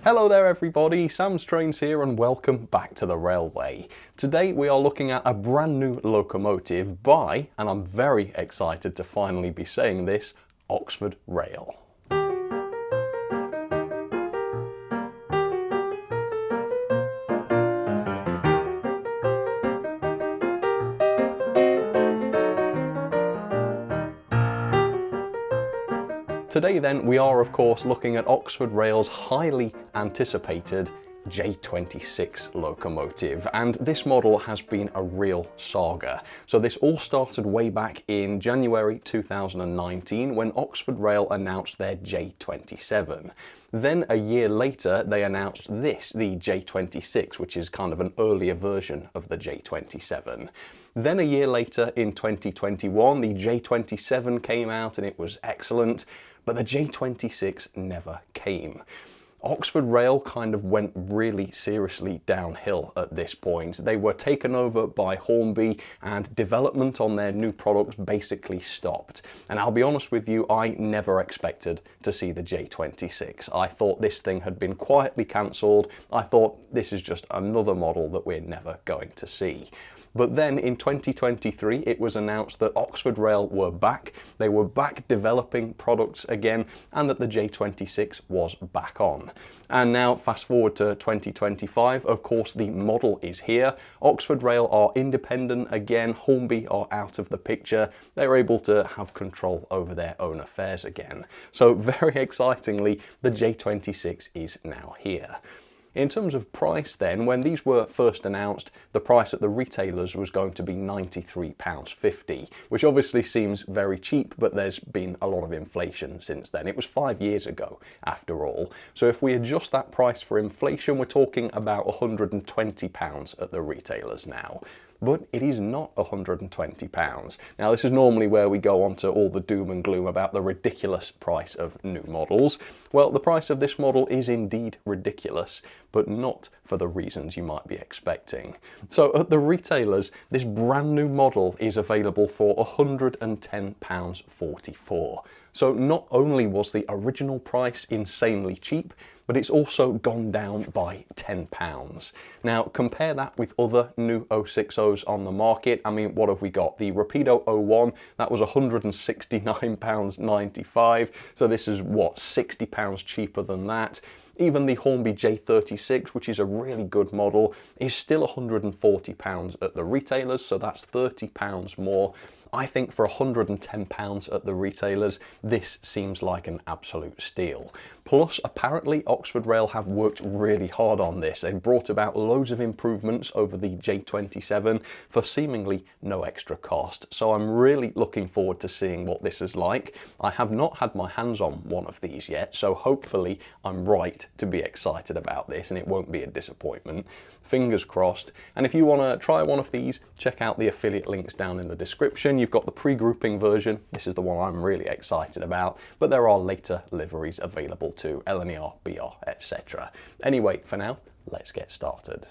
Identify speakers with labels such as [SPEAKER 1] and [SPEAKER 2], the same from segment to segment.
[SPEAKER 1] Hello there everybody, Sam's Trains here and welcome back to the railway. Today we are looking at a brand new locomotive by, and I'm very excited to finally be saying this, Oxford Rail. Today then we are of course looking at Oxford Rail's highly anticipated J26 locomotive, and this model has been a real saga. So this all started way back in January 2019 when Oxford Rail announced their J27. Then a year later they announced this, the J26, which is kind of an earlier version of the J27. Then a year later in 2021 the J27 came out and it was excellent, but the J26 never came. Oxford Rail kind of went really seriously downhill at this point. They were taken over by Hornby and development on their new products basically stopped. And I'll be honest with you, I never expected to see the J26. I thought this thing had been quietly cancelled. I thought this is just another model that we're never going to see. But then in 2023 it was announced that Oxford Rail were back, they were back developing products again, and that the J26 was back on. And now fast forward to 2025, of course the model is here, Oxford Rail are independent again, Hornby are out of the picture, they're able to have control over their own affairs again. So very excitingly, the J26 is now here. In terms of price then, when these were first announced, the price at the retailers was going to be £93.50, which obviously seems very cheap, but there's been a lot of inflation since then. It was 5 years ago, after all. So if we adjust that price for inflation, we're talking about £120 at the retailers now. But it is not £120. Now this is normally where we go on to all the doom and gloom about the ridiculous price of new models. Well, the price of this model is indeed ridiculous, but not for the reasons you might be expecting. So at the retailers, this brand new model is available for £110.44. So not only was the original price insanely cheap, but it's also gone down by £10. Now compare that with other new 060s on the market. I mean, what have we got? The Rapido 01, that was £169.95, so this is what, £60 cheaper than that. Even the Hornby J36, which is a really good model, is still £140 at the retailers, so that's £30 more. I think for £110 at the retailers, this seems like an absolute steal. Plus, apparently Oxford Rail have worked really hard on this. They've brought about loads of improvements over the J27 for seemingly no extra cost. So I'm really looking forward to seeing what this is like. I have not had my hands on one of these yet, so hopefully I'm right to be excited about this and it won't be a disappointment. Fingers crossed. And if you want to try one of these, check out the affiliate links down in the description. You've got the pre-grouping version. This is the one I'm really excited about, but there are later liveries available too, NER, BR, etc. Anyway, for now, let's get started.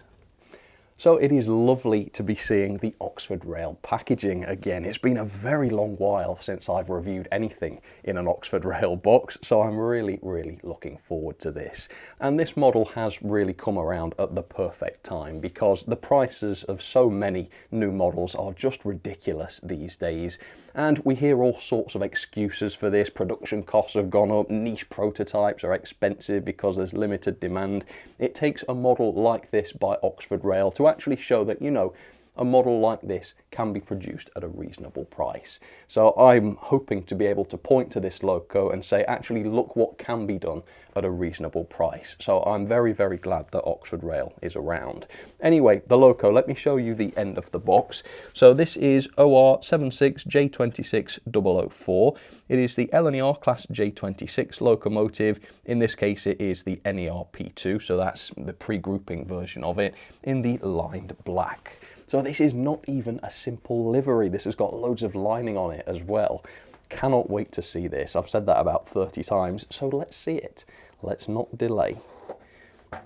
[SPEAKER 1] So it is lovely to be seeing the Oxford Rail packaging again. It's been a very long while since I've reviewed anything in an Oxford Rail box, so I'm really looking forward to this. And this model has really come around at the perfect time because the prices of so many new models are just ridiculous these days. And we hear all sorts of excuses for this. Production costs have gone up, niche prototypes are expensive because there's limited demand. It takes a model like this by Oxford Rail to actually show that, you know, a model like this can be produced at a reasonable price. So I'm hoping to be able to point to this loco and say, actually, look what can be done at a reasonable price. So I'm very glad that Oxford Rail is around. Anyway, the loco, let me show you the end of the box. So this is OR76 J26004. It is the NER Class J26 locomotive. In this case, it is the NER P2, so that's the pre-grouping version of it, in the lined black. So this is not even a simple livery. This has got loads of lining on it as well. Cannot wait to see this. I've said that about 30 times, so let's see it. Let's not delay.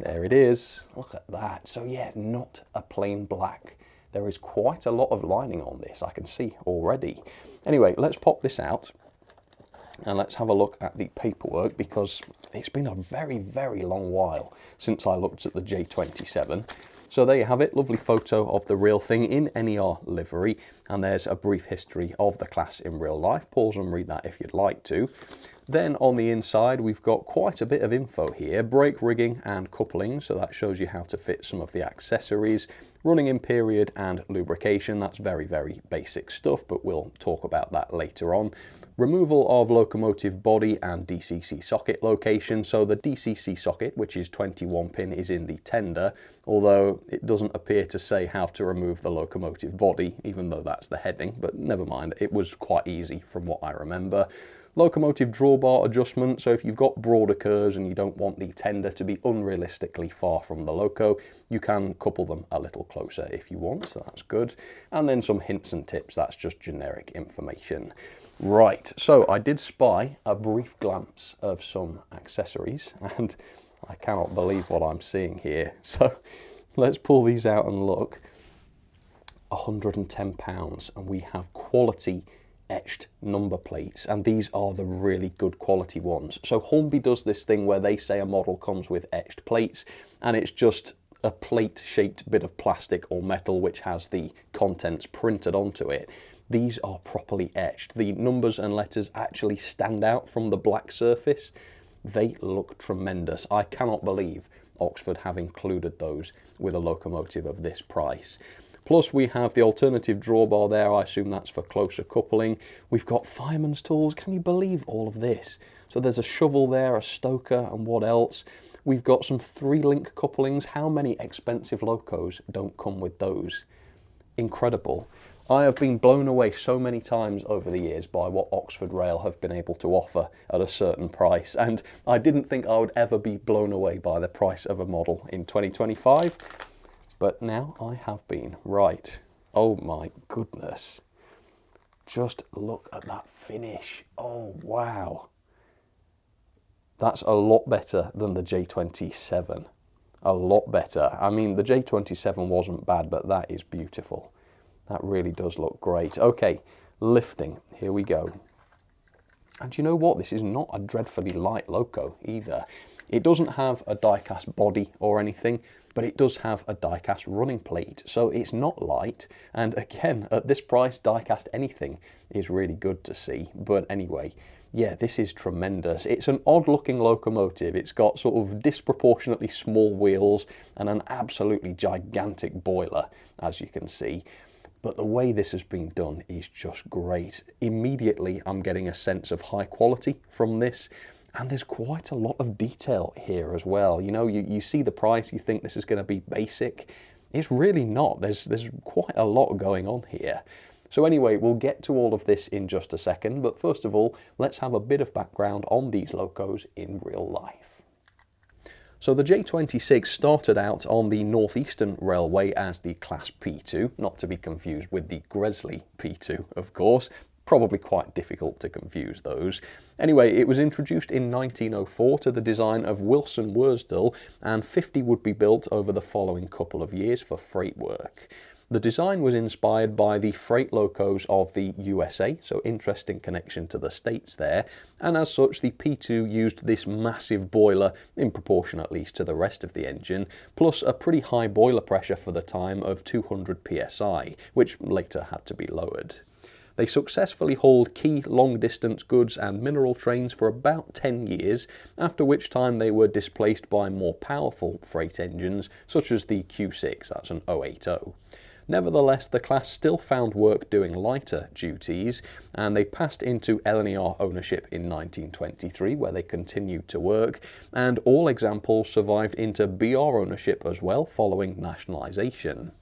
[SPEAKER 1] There it is. Look at that. So yeah, not a plain black. There is quite a lot of lining on this, I can see already. Anyway, let's pop this out. And let's have a look at the paperwork, because it's been a very, very long while since I looked at the J27. So there you have it, lovely photo of the real thing in NER livery, and there's a brief history of the class in real life. Pause and read that if you'd like to. Then on the inside we've got quite a bit of info here, brake rigging and coupling, so that shows you how to fit some of the accessories, running in period and lubrication. That's very, very basic stuff, but we'll talk about that later on. Removal of locomotive body and DCC socket location. So the DCC socket, which is 21 pin, is in the tender, although it doesn't appear to say how to remove the locomotive body, even though that's the heading, but never mind, it was quite easy from what I remember. Locomotive drawbar adjustment, so if you've got broader curves and you don't want the tender to be unrealistically far from the loco, you can couple them a little closer if you want, so that's good. And then some hints and tips, that's just generic information. Right, so I did spy a brief glance of some accessories, and I cannot believe what I'm seeing here. So let's pull these out and look. £110, and we have quality etched number plates, and these are the really good quality ones. So Hornby does this thing where they say a model comes with etched plates, and it's just a plate shaped bit of plastic or metal which has the contents printed onto it. These are properly etched. The numbers and letters actually stand out from the black surface. They look tremendous. I cannot believe Oxford have included those with a locomotive of this price. Plus we have the alternative drawbar there, I assume that's for closer coupling. We've got fireman's tools, can you believe all of this? So there's a shovel there, a stoker, and what else? We've got some 3-link couplings. How many expensive locos don't come with those? Incredible. I have been blown away so many times over the years by what Oxford Rail have been able to offer at a certain price, and I didn't think I would ever be blown away by the price of a model in 2025, but now I have been. Right, oh my goodness, just look at that finish. Oh wow, that's a lot better than the J27, a lot better. I mean, the J27 wasn't bad, but that is beautiful. That really does look great. Okay, lifting, here we go. And you know what? This is not a dreadfully light loco either. It doesn't have a die-cast body or anything, but it does have a die-cast running plate, so it's not light. And again, at this price, die-cast anything is really good to see. But anyway, yeah, this is tremendous. It's an odd-looking locomotive. It's got sort of disproportionately small wheels and an absolutely gigantic boiler, as you can see. But the way this has been done is just great. Immediately, I'm getting a sense of high quality from this. And there's quite a lot of detail here as well. You know, you see the price, you think this is going to be basic. It's really not. There's quite a lot going on here. So anyway, we'll get to all of this in just a second. But first of all, let's have a bit of background on these locos in real life. So the J26 started out on the Northeastern Railway as the Class P2, not to be confused with the Gresley P2, of course. Probably quite difficult to confuse those. Anyway, it was introduced in 1904 to the design of Wilson Worsdale, and 50 would be built over the following couple of years for freight work. The design was inspired by the freight locos of the USA, so interesting connection to the States there, and as such the P2 used this massive boiler, in proportion at least to the rest of the engine, plus a pretty high boiler pressure for the time of 200 psi, which later had to be lowered. They successfully hauled key long-distance goods and mineral trains for about 10 years, after which time they were displaced by more powerful freight engines, such as the Q6, that's an 080. Nevertheless, the class still found work doing lighter duties, and they passed into NER ownership in 1923, where they continued to work, and all examples survived into BR ownership as well, following nationalisation.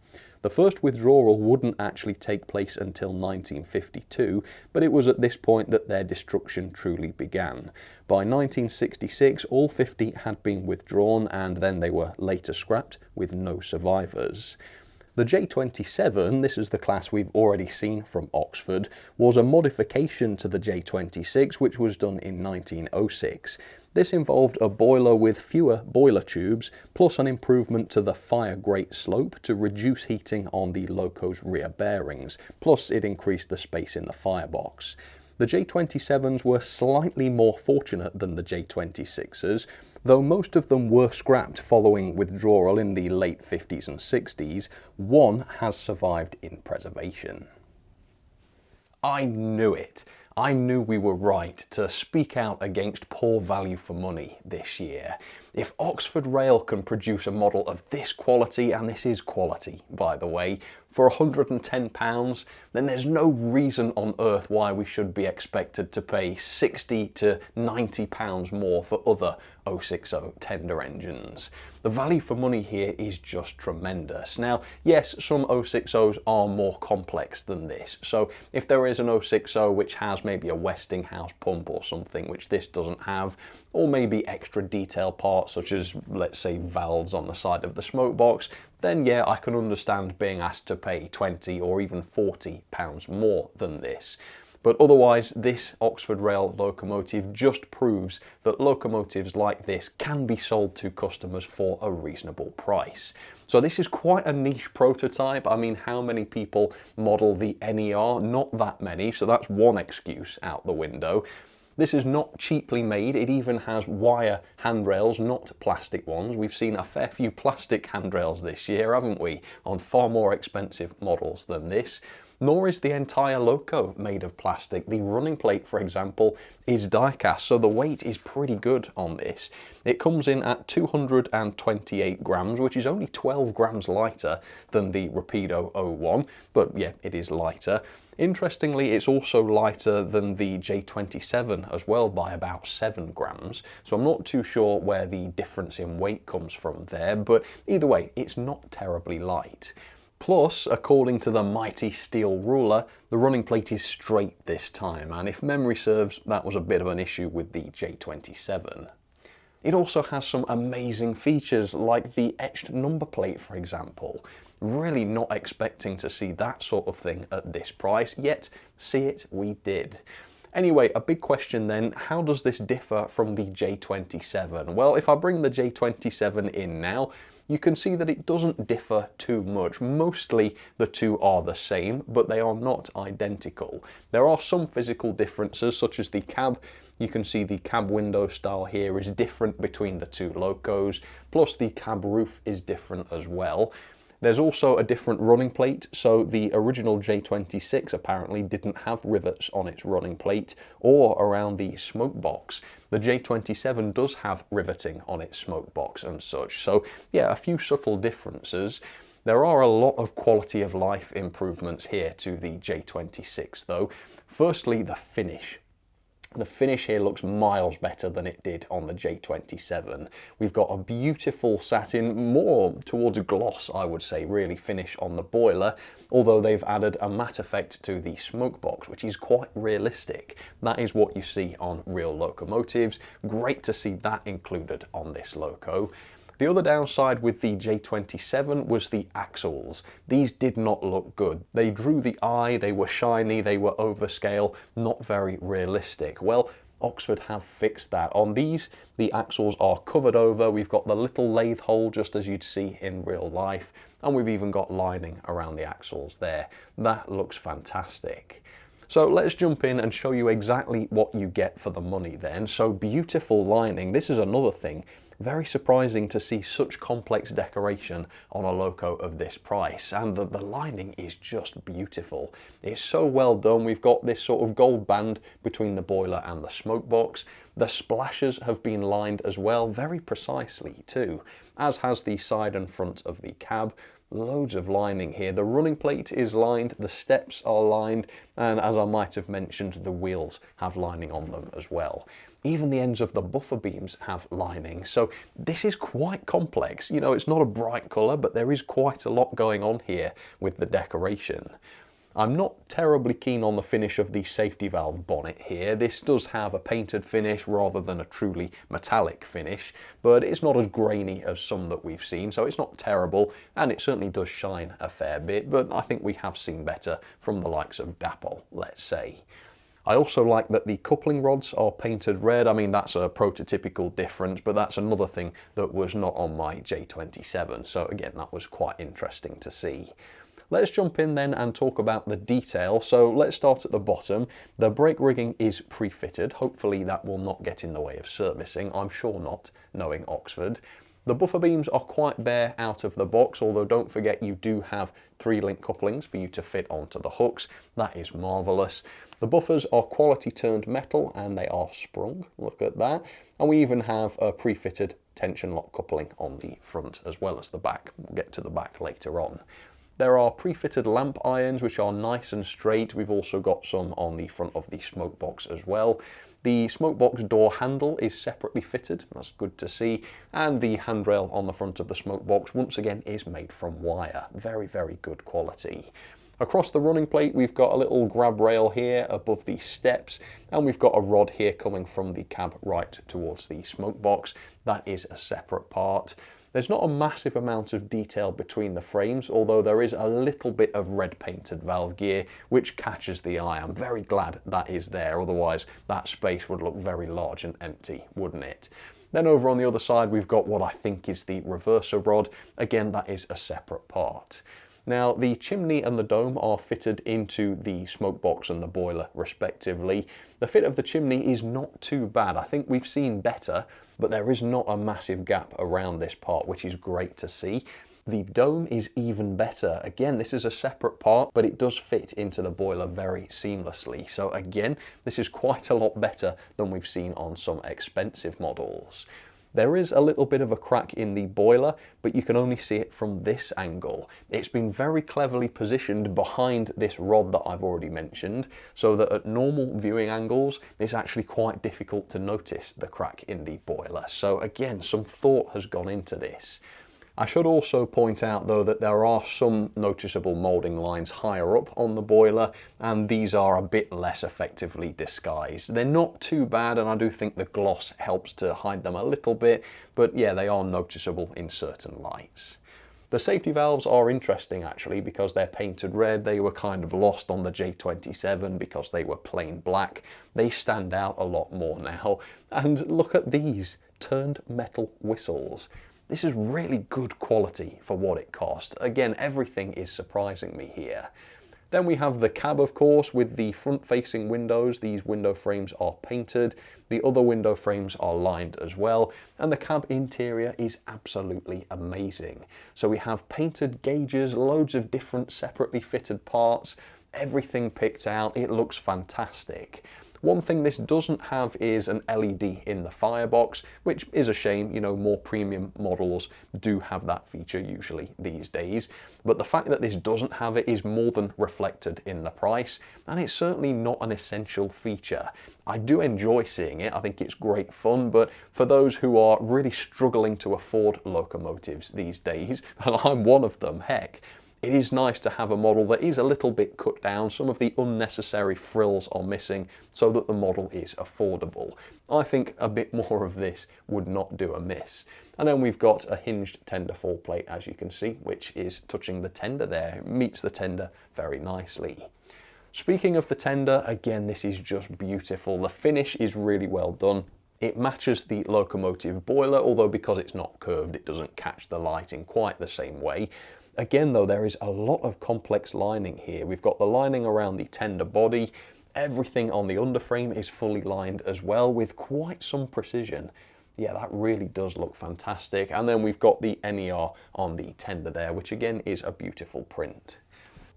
[SPEAKER 1] The first withdrawal wouldn't actually take place until 1952, but it was at this point that their destruction truly began. By 1966, all 50 had been withdrawn, and then they were later scrapped with no survivors. The J27, this is the class we've already seen from Oxford, was a modification to the J26, which was done in 1906. This involved a boiler with fewer boiler tubes, plus an improvement to the fire grate slope to reduce heating on the loco's rear bearings, plus it increased the space in the firebox. The J27s were slightly more fortunate than the J26s, though most of them were scrapped following withdrawal in the late 50s and 60s. One has survived in preservation. I knew it. I knew we were right to speak out against poor value for money this year. If Oxford Rail can produce a model of this quality, and this is quality by the way, for £110, then there's no reason on earth why we should be expected to pay £60 to £90 more for other 060 tender engines. The value for money here is just tremendous. Now, yes, some 060s are more complex than this, so if there is an 060 which has maybe a Westinghouse pump or something which this doesn't have, or maybe extra detail parts such as, let's say, valves on the side of the smoke box, then yeah, I can understand being asked to pay £20 or even £40 more than this. But otherwise, this Oxford Rail locomotive just proves that locomotives like this can be sold to customers for a reasonable price. So this is quite a niche prototype. I mean, how many people model the NER? Not that many, so that's one excuse out the window. This is not cheaply made. It even has wire handrails, not plastic ones. We've seen a fair few plastic handrails this year, haven't we, on far more expensive models than this. Nor is the entire loco made of plastic. The running plate, for example, is die-cast, so the weight is pretty good on this. It comes in at 228 grams, which is only 12 grams lighter than the Rapido 01, but yeah, it is lighter. Interestingly, it's also lighter than the J27 as well by about 7 grams, so I'm not too sure where the difference in weight comes from there, but either way, it's not terribly light. Plus, according to the mighty steel ruler, the running plate is straight this time, and if memory serves, that was a bit of an issue with the J27. It also has some amazing features like the etched number plate, for example. Really not expecting to see that sort of thing at this price, yet see it we did. Anyway, a big question then, how does this differ from the J27? Well, if I bring the J27 in now, you can see that it doesn't differ too much. Mostly the two are the same, but they are not identical. There are some physical differences, such as the cab. You can see the cab window style here is different between the two locos, plus the cab roof is different as well. There's also a different running plate, so the original J26 apparently didn't have rivets on its running plate or around the smoke box. The J27 does have riveting on its smoke box and such, so yeah, a few subtle differences. There are a lot of quality of life improvements here to the J26 though. Firstly, the finish. The finish here looks miles better than it did on the J27. We've got a beautiful satin, more towards a gloss I would say really, finish on the boiler, although they've added a matte effect to the smoke box, which is quite realistic. That is what you see on real locomotives. Great to see that included on this loco. The other downside with the J27 was the axles. These did not look good. They drew the eye, they were shiny, they were overscale, not very realistic. Well, Oxford have fixed that. On these, the axles are covered over. We've got the little lathe hole just as you'd see in real life, and we've even got lining around the axles there. That looks fantastic. So let's jump in and show you exactly what you get for the money then. So beautiful lining. This is another thing. Very surprising to see such complex decoration on a loco of this price, and the lining is just beautiful. It's so well done. We've got this sort of gold band between the boiler and the smoke box. The splashes have been lined as well, very precisely too, as has the side and front of the cab. Loads of lining here. The running plate is lined, the steps are lined, and as I might have mentioned, the wheels have lining on them as well. Even the ends of the buffer beams have lining, so this is quite complex. You know, it's not a bright colour, but there is quite a lot going on here with the decoration. I'm not terribly keen on the finish of the safety valve bonnet here. This does have a painted finish rather than a truly metallic finish, but it's not as grainy as some that we've seen, so it's not terrible, and it certainly does shine a fair bit, but I think we have seen better from the likes of Dapol, let's say. I also like that the coupling rods are painted red. I mean, that's a prototypical difference, but that's another thing that was not on my J27, so again, that was quite interesting to see. Let's jump in then and talk about the detail. So let's start at the bottom. The brake rigging is pre-fitted. Hopefully that will not get in the way of servicing. I'm sure not, knowing Oxford. The buffer beams are quite bare out of the box, although don't forget you do have 3-link couplings for you to fit onto the hooks. That is marvellous. The buffers are quality turned metal and they are sprung, look at that. And we even have a pre-fitted tension lock coupling on the front as well as the back. We'll get to the back later on. There are pre-fitted lamp irons which are nice and straight. We've also got some on the front of the smoke box as well. The smoke box door handle is separately fitted, that's good to see, and the handrail on the front of the smoke box once again is made from wire. Very, very good quality. Across the running plate we've got a little grab rail here above the steps, and we've got a rod here coming from the cab right towards the smoke box. That is a separate part. There's not a massive amount of detail between the frames, although there is a little bit of red painted valve gear which catches the eye. I'm very glad that is there, otherwise that space would look very large and empty, wouldn't it? Then over on the other side we've got what I think is the reverser rod. Again, that is a separate part. Now the chimney and the dome are fitted into the smoke box and the boiler respectively. The fit of the chimney is not too bad. I think we've seen better, but there is not a massive gap around this part, which is great to see. The dome is even better. Again, this is a separate part, but it does fit into the boiler very seamlessly. So again, this is quite a lot better than we've seen on some expensive models. There is a little bit of a crack in the boiler, but you can only see it from this angle. It's been very cleverly positioned behind this rod that I've already mentioned, so that at normal viewing angles, it's actually quite difficult to notice the crack in the boiler. So again, some thought has gone into this. I should also point out though that there are some noticeable moulding lines higher up on the boiler, and these are a bit less effectively disguised. They're not too bad, and I do think the gloss helps to hide them a little bit, but yeah, they are noticeable in certain lights. The safety valves are interesting actually because they're painted red. They were kind of lost on the J27 because they were plain black. They stand out a lot more now. And look at these turned metal whistles. This is really good quality for what it cost. Again, everything is surprising me here. Then we have the cab, of course, with the front-facing windows. These window frames are painted. The other window frames are lined as well. And the cab interior is absolutely amazing. So we have painted gauges, loads of different separately fitted parts, everything picked out. It looks fantastic. One thing this doesn't have is an LED in the firebox, which is a shame. You know, more premium models do have that feature usually these days. But the fact that this doesn't have it is more than reflected in the price, and it's certainly not an essential feature. I do enjoy seeing it, I think it's great fun, but for those who are really struggling to afford locomotives these days, and I'm one of them, heck, it is nice to have a model that is a little bit cut down. Some of the unnecessary frills are missing so that the model is affordable. I think a bit more of this would not do amiss. And then we've got a hinged tender fall plate, as you can see, which is touching the tender there. It meets the tender very nicely. Speaking of the tender, again, this is just beautiful. The finish is really well done. It matches the locomotive boiler, although because it's not curved, it doesn't catch the light in quite the same way. Again though, there is a lot of complex lining here. We've got the lining around the tender body. Everything on the underframe is fully lined as well with quite some precision. Yeah, that really does look fantastic. And then we've got the NER on the tender there, which again is a beautiful print.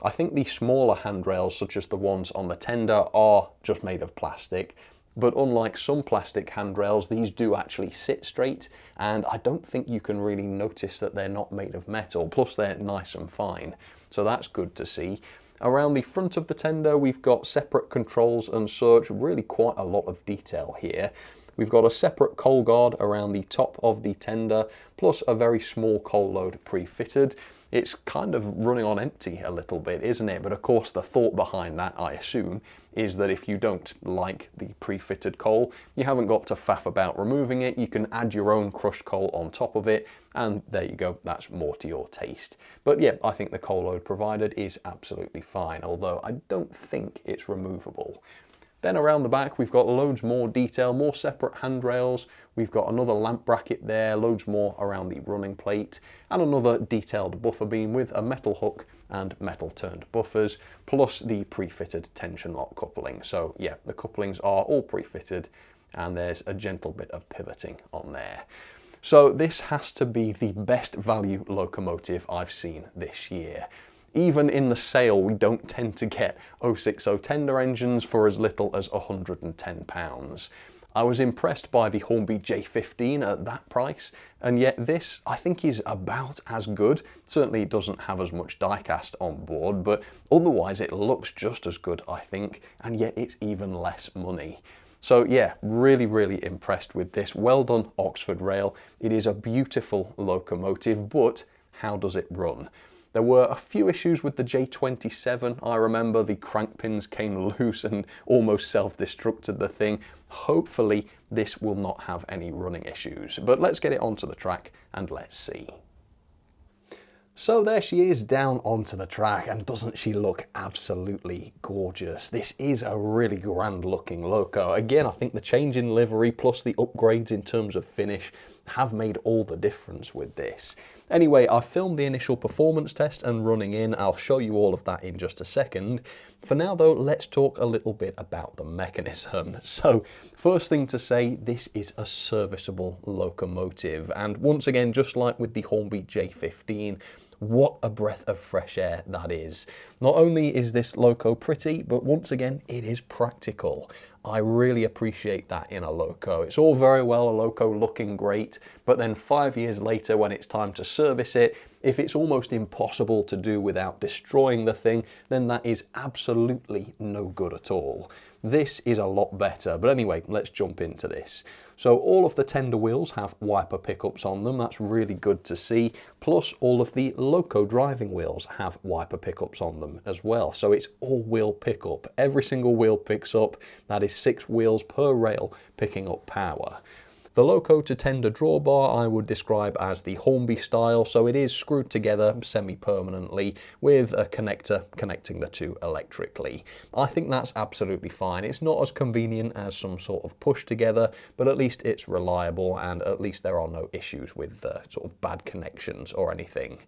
[SPEAKER 1] I think the smaller handrails, such as the ones on the tender, are just made of plastic. But unlike some plastic handrails, these do actually sit straight, and I don't think you can really notice that they're not made of metal, plus they're nice and fine, so that's good to see. Around the front of the tender, we've got separate controls and such, really quite a lot of detail here. We've got a separate coal guard around the top of the tender, plus a very small coal load pre-fitted. It's kind of running on empty a little bit, isn't it? But of course the thought behind that, I assume, is that if you don't like the pre-fitted coal, you haven't got to faff about removing it. You can add your own crushed coal on top of it, and there you go, that's more to your taste. But yeah, I think the coal load provided is absolutely fine, although I don't think it's removable. Then around the back we've got loads more detail, more separate handrails, we've got another lamp bracket there, loads more around the running plate, and another detailed buffer beam with a metal hook and metal turned buffers, plus the pre-fitted tension lock coupling. So yeah, the couplings are all pre-fitted and there's a gentle bit of pivoting on there. So this has to be the best value locomotive I've seen this year. Even in the sale, we don't tend to get 060 tender engines for as little as £110. I was impressed by the Hornby J15 at that price, and yet this I think is about as good. Certainly it doesn't have as much diecast on board, but otherwise it looks just as good, I think, and yet it's even less money. So yeah, really impressed with this. Well done, Oxford Rail. It is a beautiful locomotive, but how does it run? There were a few issues with the J27. I remember the crank pins came loose and almost self-destructed the thing. Hopefully this will not have any running issues, but let's get it onto the track and let's see. So there she is down onto the track, and doesn't she look absolutely gorgeous? This is a really grand looking loco. Again, I think the change in livery plus the upgrades in terms of finish have made all the difference with this. Anyway, I filmed the initial performance test and running in. I'll show you all of that in just a second. For now though, let's talk a little bit about the mechanism. So first thing to say, this is a serviceable locomotive, and once again, just like with the Hornby J15, what a breath of fresh air that is. Not only is this loco pretty, but once again, it is practical. I really appreciate that in a loco. It's all very well a loco looking great, but then 5 years later when it's time to service it, if it's almost impossible to do without destroying the thing, then that is absolutely no good at all. This is a lot better, but anyway, let's jump into this. So all of the tender wheels have wiper pickups on them, that's really good to see, plus all of the loco driving wheels have wiper pickups on them as well, so it's all wheel pickup. Every single wheel picks up, that is 6 wheels per rail picking up power. The loco to tender drawbar I would describe as the Hornby style, so it is screwed together semi-permanently with a connector connecting the two electrically. I think that's absolutely fine. It's not as convenient as some sort of push together, but at least it's reliable and at least there are no issues with sort of bad connections or anything.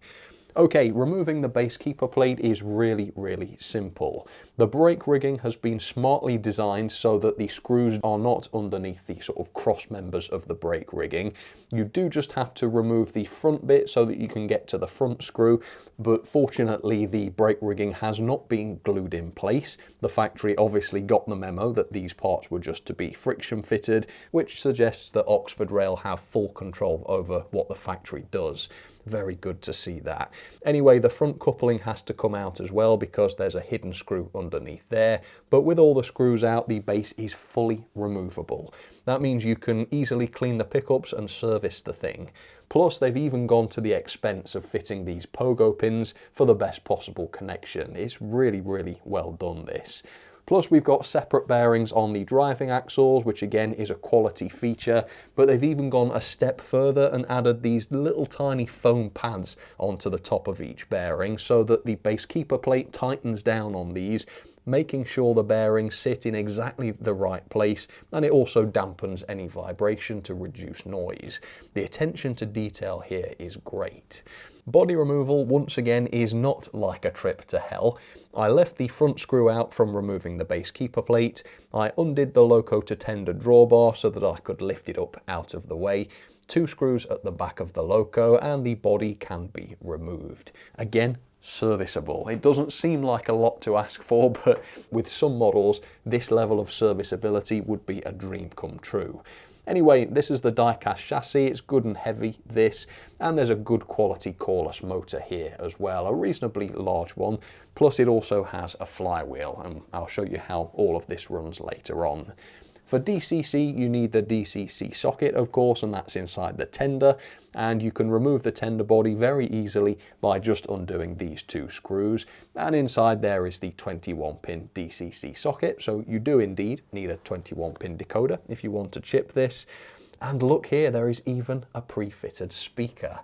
[SPEAKER 1] Okay, removing the base keeper plate is really simple. The brake rigging has been smartly designed so that the screws are not underneath the sort of cross members of the brake rigging. You do just have to remove the front bit so that you can get to the front screw, but fortunately the brake rigging has not been glued in place. The factory obviously got the memo that these parts were just to be friction fitted, which suggests that Oxford Rail have full control over what the factory does. Very good to see that. Anyway, the front coupling has to come out as well because there's a hidden screw underneath there, but with all the screws out, the base is fully removable. That means you can easily clean the pickups and service the thing. Plus, they've even gone to the expense of fitting these pogo pins for the best possible connection. It's really well done, this. Plus we've got separate bearings on the driving axles, which again is a quality feature, but they've even gone a step further and added these little tiny foam pads onto the top of each bearing so that the base keeper plate tightens down on these, making sure the bearings sit in exactly the right place, and it also dampens any vibration to reduce noise. The attention to detail here is great. Body removal, once again, is not like a trip to hell. I left the front screw out from removing the base keeper plate. I undid the loco to tender drawbar so that I could lift it up out of the way. 2 screws at the back of the loco and the body can be removed. Again, serviceable. It doesn't seem like a lot to ask for, but with some models, this level of serviceability would be a dream come true. Anyway, this is the die-cast chassis. It's good and heavy, this, and there's a good quality coreless motor here as well, a reasonably large one, plus it also has a flywheel, and I'll show you how all of this runs later on. For DCC, you need the DCC socket, of course, and that's inside the tender, and you can remove the tender body very easily by just undoing these 2 screws, and inside there is the 21-pin DCC socket, so you do indeed need a 21-pin decoder if you want to chip this. And look here, there is even a pre-fitted speaker.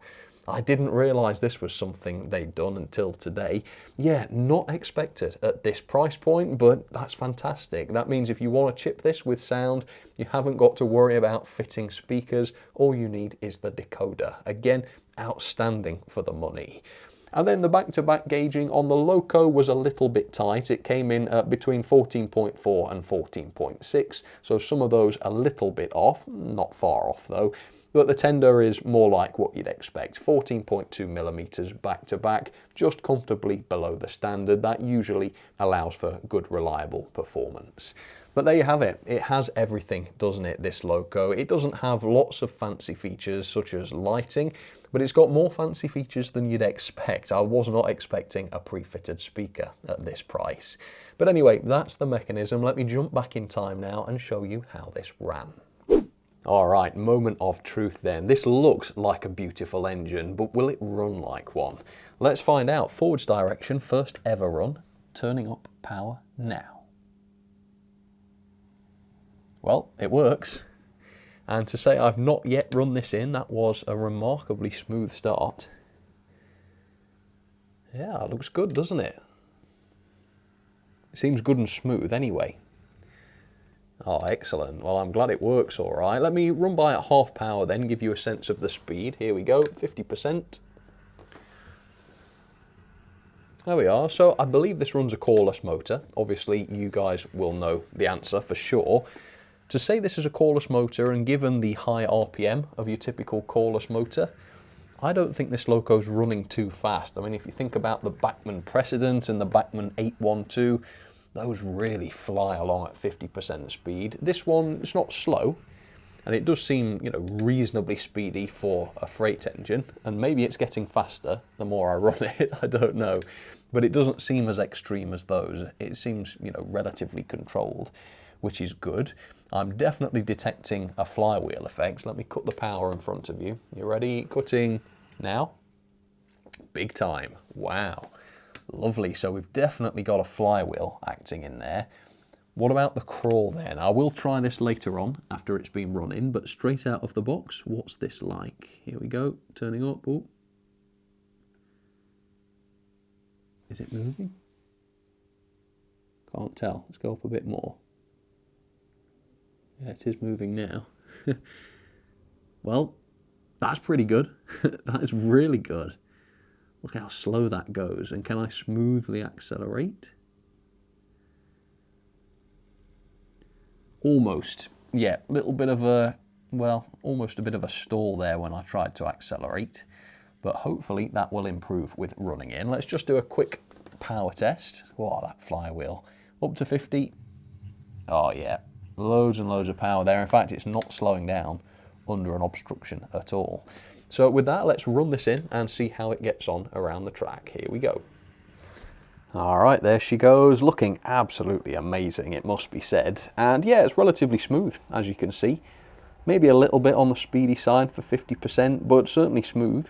[SPEAKER 1] I didn't realise this was something they'd done until today. Yeah, not expected at this price point, but that's fantastic. That means if you want to chip this with sound, you haven't got to worry about fitting speakers. All you need is the decoder. Again, outstanding for the money. And then the back-to-back gauging on the Loco was a little bit tight. It came in at between 14.4 and 14.6, so some of those a little bit off, not far off though. But the tender is more like what you'd expect, 14.2 millimeters back-to-back, just comfortably below the standard. That usually allows for good, reliable performance. But there you have it. It has everything, doesn't it, this Loco? It doesn't have lots of fancy features such as lighting, but it's got more fancy features than you'd expect. I was not expecting a pre-fitted speaker at this price. But anyway, that's the mechanism. Let me jump back in time now and show you how this ran. All right, moment of truth then. This looks like a beautiful engine, but will it run like one? Let's find out. Forwards direction, first ever run, turning up power now. Well, it works. And to say I've not yet run this in, that was a remarkably smooth start. Yeah, it looks good, doesn't it? It seems good and smooth anyway. Oh, excellent. Well, I'm glad it works all right. Let me run by at half power then, give you a sense of the speed. Here we go, 50%. There we are. So I believe this runs a coreless motor. Obviously, you guys will know the answer for sure. To say this is a coreless motor, and given the high RPM of your typical coreless motor, I don't think this Loco's running too fast. I mean, if you think about the Bachmann Precedent and the Bachmann 812, those really fly along at 50% speed. This one, it's not slow, and it does seem, you know, reasonably speedy for a freight engine, and maybe it's getting faster the more I run it, I don't know. But it doesn't seem as extreme as those. It seems, you know, relatively controlled, which is good. I'm definitely detecting a flywheel effect. Let me cut the power in front of you. You ready? Cutting now. Big time. Wow. Lovely. So we've definitely got a flywheel acting in there. What about the crawl then? I will try this later on after it's been run in, but straight out of the box, what's this like? Here we go. Turning up. Oh. Is it moving? Can't tell. Let's go up a bit more. Yeah, it is moving now. Well, that's pretty good. That is really good. Look how slow that goes. And can I smoothly accelerate? Almost. Yeah, a little bit of a, well, almost a bit of a stall there when I tried to accelerate. But hopefully that will improve with running in. Let's just do a quick power test. Wow, that flywheel. Up to 50. Oh yeah. Loads and loads of power there. In fact, it's not slowing down under an obstruction at all. So with that, let's run this in and see how it gets on around the track. Here we go. All right, there she goes, looking absolutely amazing, it must be said. And yeah, it's relatively smooth, as you can see. Maybe a little bit on the speedy side for 50%, but certainly smooth.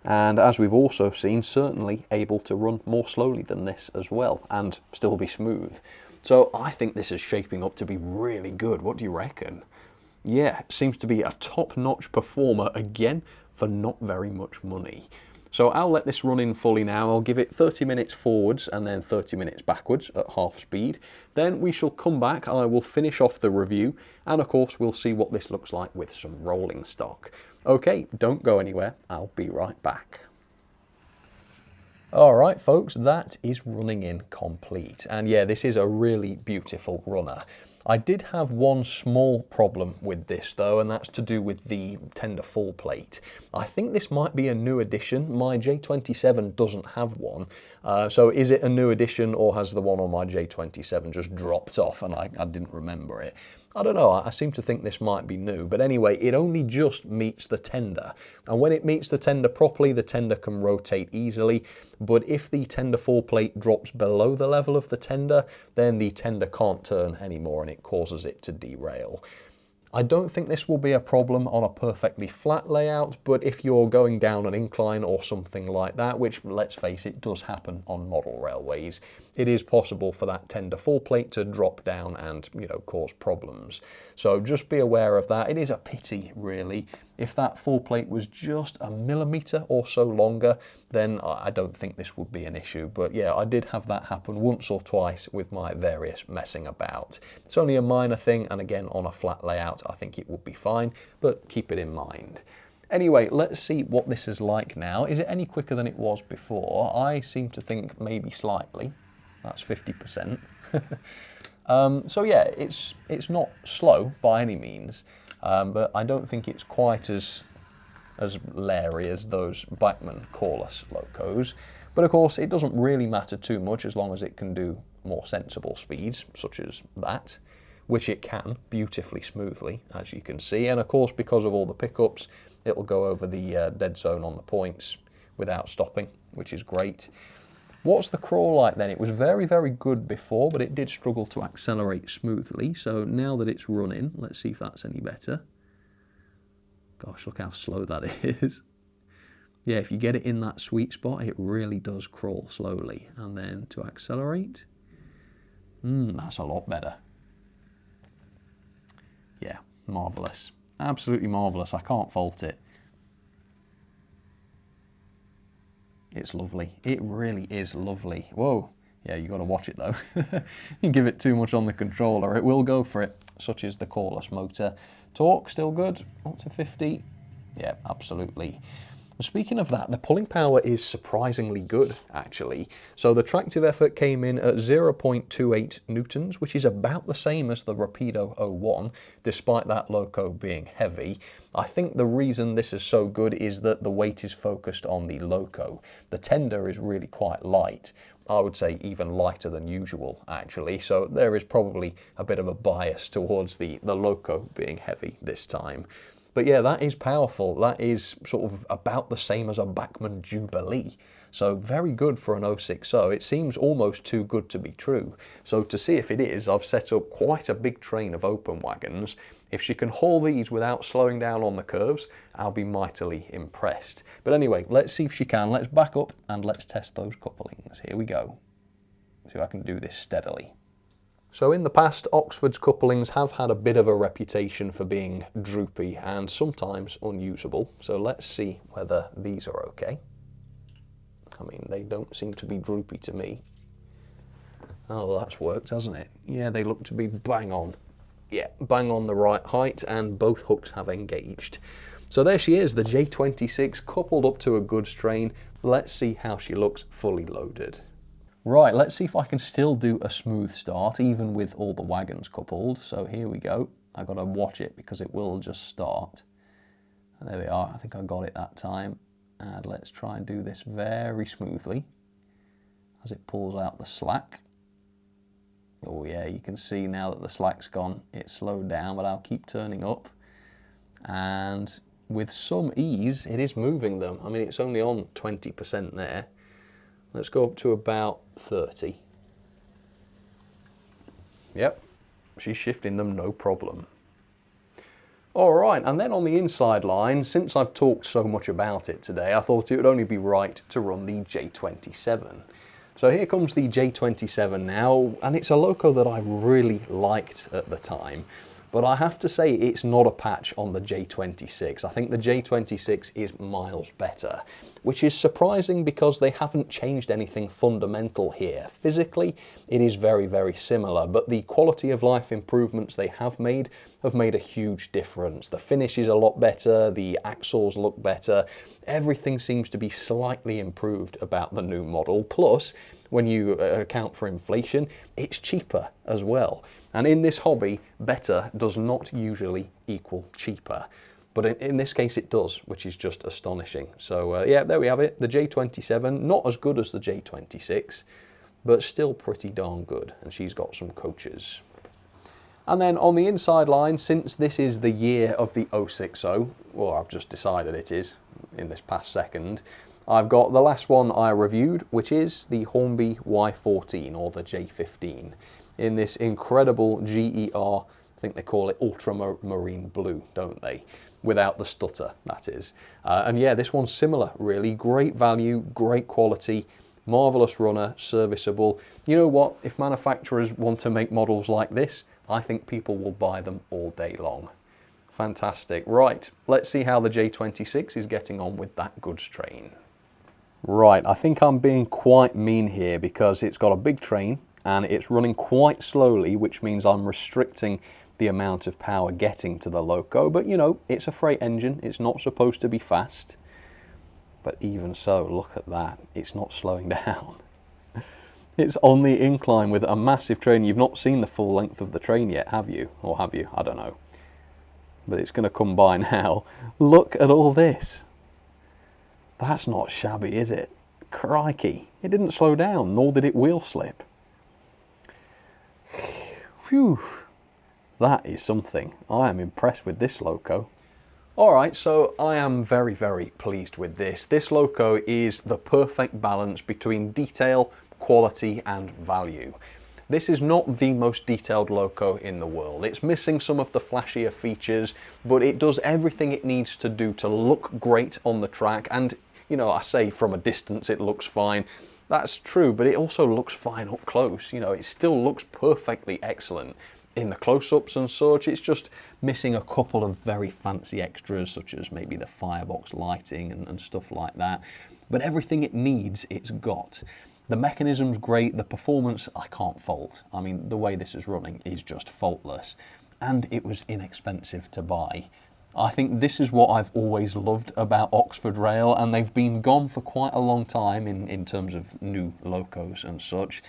[SPEAKER 1] And as we've also seen, certainly able to run more slowly than this as well, and still be smooth. So I think this is shaping up to be really good. What do you reckon? Yeah, it seems to be a top-notch performer again for not very much money. So I'll let this run in fully now. I'll give it 30 minutes forwards and then 30 minutes backwards at half speed. Then we shall come back, I will finish off the review, and of course we'll see what this looks like with some rolling stock. Okay, don't go anywhere, I'll be right back. All right, folks, that is running in complete. And yeah, this is a really beautiful runner. I did have one small problem with this though, and that's to do with the tender full plate. I think this might be a new addition. My J27 doesn't have one. So is it a new addition, or has the one on my J27 just dropped off and I didn't remember it? I don't know, I seem to think this might be new, but anyway, it only just meets the tender. And when it meets the tender properly, the tender can rotate easily, but if the tender full plate drops below the level of the tender, then the tender can't turn anymore and it causes it to derail. I don't think this will be a problem on a perfectly flat layout, but if you're going down an incline or something like that, which, let's face it, does happen on model railways, it is possible for that tender full plate to drop down and, you know, cause problems. So just be aware of that. It is a pity, really. If that full plate was just a millimetre or so longer, then I don't think this would be an issue. But yeah, I did have that happen once or twice with my various messing about. It's only a minor thing, and again, on a flat layout, I think it would be fine, but keep it in mind. Anyway, let's see what this is like now. Is it any quicker than it was before? I seem to think maybe slightly. That's 50%. So yeah, it's not slow by any means, but I don't think it's quite as leery as those Bachmann cordless locos. But of course, it doesn't really matter too much as long as it can do more sensible speeds, such as that, which it can beautifully smoothly, as you can see. And of course, because of all the pickups, it'll go over the dead zone on the points without stopping, which is great. What's the crawl like then? It was very, very good before, but it did struggle to accelerate smoothly. So now that it's running, let's see if that's any better. Gosh, look how slow that is. Yeah, if you get it in that sweet spot, it really does crawl slowly. And then to accelerate, that's a lot better. Yeah, marvellous. Absolutely marvellous. I can't fault it. It's lovely. It really is lovely. Whoa. Yeah, you got to watch it though. You give it too much on the controller, it will go for it. Such is the cordless motor. Torque still good, up to 50. Yeah, absolutely. Speaking of that, the pulling power is surprisingly good, actually. So the tractive effort came in at 0.28 newtons, which is about the same as the Rapido 01, despite that loco being heavy. I think the reason this is so good is that the weight is focused on the loco. The tender is really quite light. I would say even lighter than usual, actually. So there is probably a bit of a bias towards the loco being heavy this time. But yeah, that is powerful. That is sort of about the same as a Bachmann Jubilee. So very good for an 060. It seems almost too good to be true. So to see if it is, I've set up quite a big train of open wagons. If she can haul these without slowing down on the curves, I'll be mightily impressed. But anyway, let's see if she can. Let's back up and let's test those couplings. Here we go. See if I can do this steadily. So in the past, Oxford's couplings have had a bit of a reputation for being droopy and sometimes unusable. So let's see whether these are okay. I mean, they don't seem to be droopy to me. Oh, that's worked, hasn't it? Yeah, they look to be bang on. Yeah, bang on the right height, and both hooks have engaged. So there she is, the J26 coupled up to a good strain. Let's see how she looks fully loaded. Right, let's see if I can still do a smooth start, even with all the wagons coupled. So here we go. I've got to watch it because it will just start. And there we are. I think I got it that time. And let's try and do this very smoothly as it pulls out the slack. Oh yeah, you can see now that the slack's gone, it's slowed down, but I'll keep turning up. And with some ease, it is moving them. I mean, it's only on 20% there. Let's go up to about 30. Yep, she's shifting them no problem. All right, and then on the inside line, since I've talked so much about it today, I thought it would only be right to run the J27. So here comes the J27 now, and it's a loco that I really liked at the time. But I have to say it's not a patch on the J26. I think the J26 is miles better, which is surprising because they haven't changed anything fundamental here. Physically, it is very, very similar, but the quality of life improvements they have made a huge difference. The finish is a lot better, the axles look better, everything seems to be slightly improved about the new model. Plus, when you account for inflation, it's cheaper as well. And in this hobby, better does not usually equal cheaper. But in this case it does, which is just astonishing. So yeah, there we have it. The J27, not as good as the J26, but still pretty darn good. And she's got some coaches. And then on the inside line, since this is the year of the 060, well, I've just decided it is in this past second, I've got the last one I reviewed, which is the Hornby Y14, or the J15. In this incredible GER, I think they call it ultramarine blue, don't they? Without the stutter, that is. And yeah, this one's similar, really. Great value, great quality, marvellous runner, serviceable. You know what? If manufacturers want to make models like this, I think people will buy them all day long. Fantastic. Right, let's see how the J26 is getting on with that goods train. Right, I think I'm being quite mean here because it's got a big train and it's running quite slowly, which means I'm restricting the amount of power getting to the loco. But you know, it's a freight engine, it's not supposed to be fast. But even so, look at that, it's not slowing down. It's on the incline with a massive train. You've not seen the full length of the train yet, have you? Or have you? I don't know. But it's going to come by now. Look at all this. That's not shabby, is it? Crikey. It didn't slow down, nor did it wheel slip. Phew. That is something. I am impressed with this loco. Alright, so I am very, very pleased with this. This loco is the perfect balance between detail, quality and value. This is not the most detailed loco in the world. It's missing some of the flashier features, but it does everything it needs to do to look great on the track. And, you know, I say from a distance it looks fine. That's true, but it also looks fine up close. You know, it still looks perfectly excellent in the close-ups and such. It's just missing a couple of very fancy extras, such as maybe the firebox lighting and stuff like that. But everything it needs, it's got. The mechanism's great, the performance I can't fault. I mean, the way this is running is just faultless. And it was inexpensive to buy. I think this is what I've always loved about Oxford Rail, and they've been gone for quite a long time in terms of new locos and such.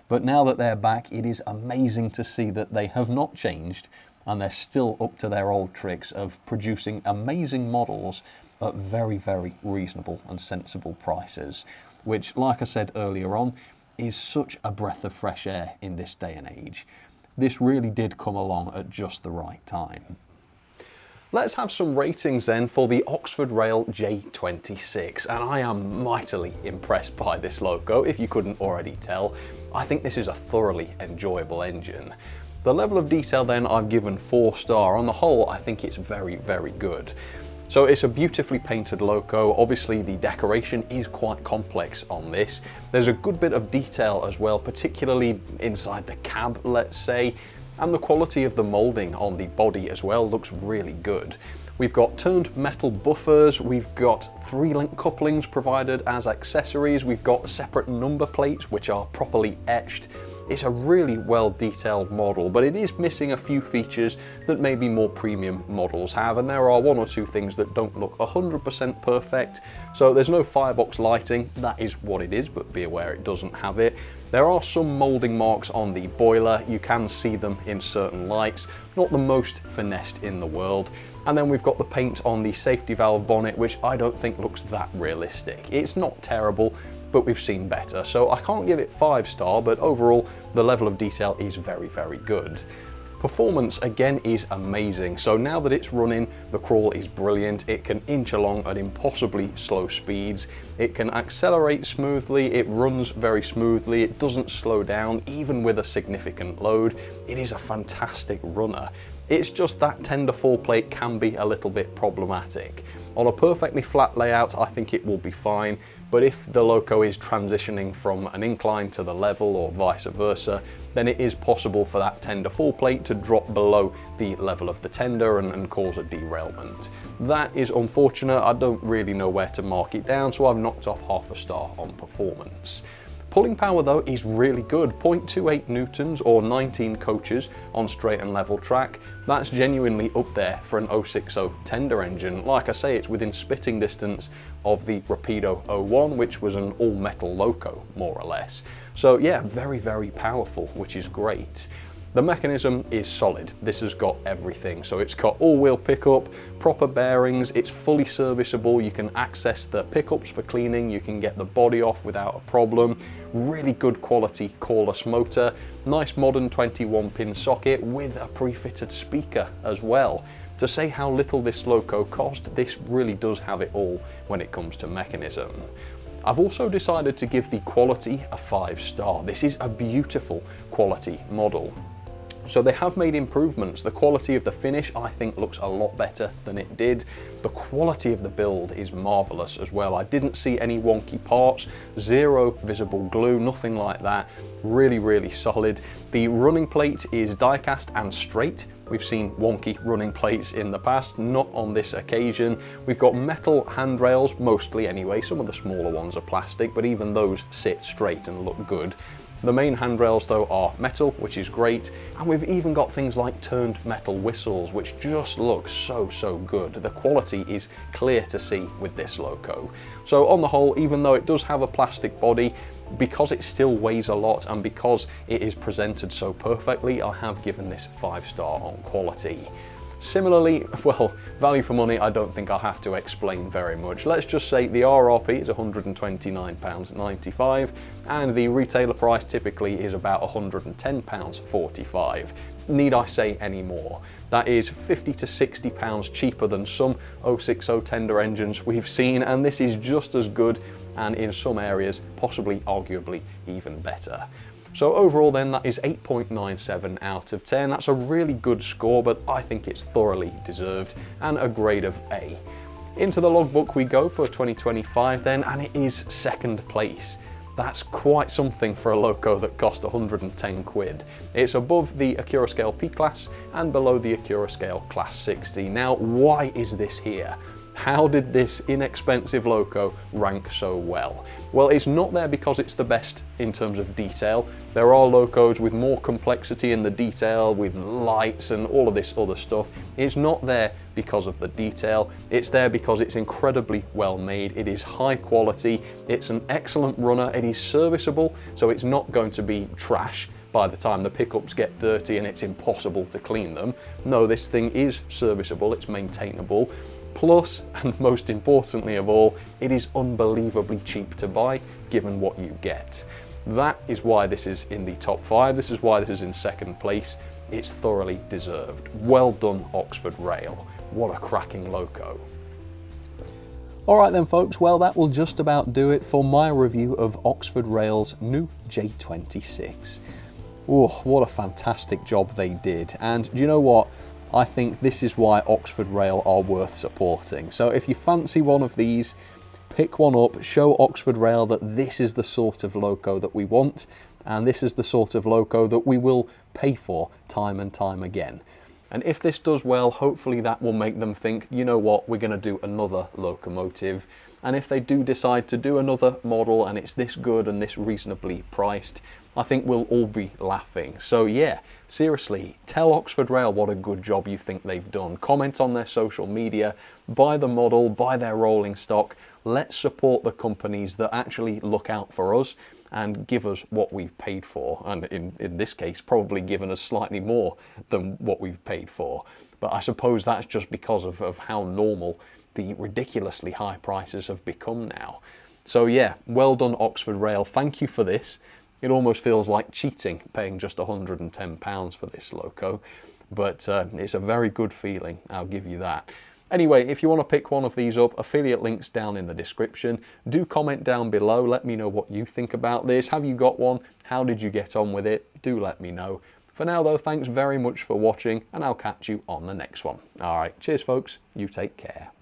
[SPEAKER 1] But now that they're back, it is amazing to see that they have not changed and they're still up to their old tricks of producing amazing models at very, very reasonable and sensible prices, which, like I said earlier on, is such a breath of fresh air in this day and age. This really did come along at just the right time. Let's have some ratings then for the Oxford Rail J26, and I am mightily impressed by this loco, if you couldn't already tell. I think this is a thoroughly enjoyable engine. The level of detail then I've given 4-star. On the whole, I think it's very, very good. So it's a beautifully painted loco. Obviously the decoration is quite complex on this. There's a good bit of detail as well, particularly inside the cab, let's say. And the quality of the moulding on the body as well looks really good. We've got turned metal buffers, we've got 3-link couplings provided as accessories, we've got separate number plates which are properly etched. It's a really well detailed model, but it is missing a few features that maybe more premium models have, and there are 1 or 2 things that don't look 100% perfect. So there's no firebox lighting, that is what it is, but be aware it doesn't have it. There are some moulding marks on the boiler, you can see them in certain lights, not the most finessed in the world. And then we've got the paint on the safety valve bonnet, which I don't think looks that realistic. It's not terrible, but we've seen better. So I can't give it 5-star, but overall the level of detail is very, very good. Performance again is amazing. So now that it's running, the crawl is brilliant. It can inch along at impossibly slow speeds. It can accelerate smoothly. It runs very smoothly. It doesn't slow down even with a significant load. It is a fantastic runner. It's just that tender fall plate can be a little bit problematic. On a perfectly flat layout, I think it will be fine, but if the loco is transitioning from an incline to the level or vice versa, then it is possible for that tender fall plate to drop below the level of the tender and cause a derailment. That is unfortunate. I don't really know where to mark it down, so I've knocked off 1/2 star on performance. Pulling power though is really good, 0.28 newtons or 19 coaches on straight and level track. That's genuinely up there for an 060 tender engine. Like I say, it's within spitting distance of the Rapido 01, which was an all metal loco, more or less. So yeah, very, very powerful, which is great. The mechanism is solid. This has got everything. So it's got all-wheel pickup, proper bearings, it's fully serviceable. You can access the pickups for cleaning, you can get the body off without a problem. Really good quality cordless motor, nice modern 21-pin socket with a pre-fitted speaker as well. To say how little this loco cost, this really does have it all when it comes to mechanism. I've also decided to give the quality a 5-star. This is a beautiful quality model. So they have made improvements. The quality of the finish, I think, looks a lot better than it did. The quality of the build is marvelous as well. I didn't see any wonky parts, zero visible glue, nothing like that. Really, really solid. The running plate is die cast and straight, We've seen wonky running plates in the past, not on this occasion. We've got metal handrails, mostly anyway. Some of the smaller ones are plastic, but even those sit straight and look good. The main handrails though are metal, which is great, and we've even got things like turned metal whistles, which just look so good. The quality is clear to see with this loco. So on the whole, even though it does have a plastic body, because it still weighs a lot and because it is presented so perfectly, I have given this 5-star on quality. Similarly, well, value for money, I don't think I'll have to explain very much. Let's just say the RRP is £129.95 and the retailer price typically is about £110.45. Need I say any more? That is £50 to £60 cheaper than some 060 tender engines we've seen, and this is just as good and in some areas possibly arguably even better. So overall then, that is 8.97 out of 10. That's a really good score, but I think it's thoroughly deserved and a grade of A. Into the logbook we go for 2025 then, and it is second place. That's quite something for a loco that cost 110 quid. It's above the Accurascale P class and below the Accurascale Class 60. Now, why is this here? How did this inexpensive loco rank so well? Well, it's not there because it's the best in terms of detail. There are locos with more complexity in the detail, with lights and all of this other stuff. It's not there because of the detail. It's there because it's incredibly well made. It is high quality. It's an excellent runner. It is serviceable, so it's not going to be trash by the time the pickups get dirty and it's impossible to clean them. No, this thing is serviceable. It's maintainable. Plus, and most importantly of all, it is unbelievably cheap to buy given what you get. That is why this is in the top 5. This is why this is in second place. It's thoroughly deserved. Well done, Oxford Rail. What a cracking loco. Alright then folks, well that will just about do it for my review of Oxford Rail's new J26. Oh, what a fantastic job they did. And do you know what? I think this is why Oxford Rail are worth supporting. So if you fancy one of these, pick one up, show Oxford Rail that this is the sort of loco that we want, and this is the sort of loco that we will pay for time and time again. And if this does well, hopefully that will make them think, you know what, we're going to do another locomotive. And if they do decide to do another model and it's this good and this reasonably priced, I think we'll all be laughing. So yeah, seriously, tell Oxford Rail what a good job you think they've done. Comment on their social media, buy the model, buy their rolling stock. Let's support the companies that actually look out for us and give us what we've paid for. And in this case, probably given us slightly more than what we've paid for. But I suppose that's just because of how normal the ridiculously high prices have become now. So yeah, well done Oxford Rail. Thank you for this. It almost feels like cheating, paying just £110 for this loco, but it's a very good feeling, I'll give you that. Anyway, if you want to pick one of these up, affiliate links down in the description. Do comment down below, let me know what you think about this. Have you got one? How did you get on with it? Do let me know. For now though, thanks very much for watching, and I'll catch you on the next one. Alright, cheers folks, you take care.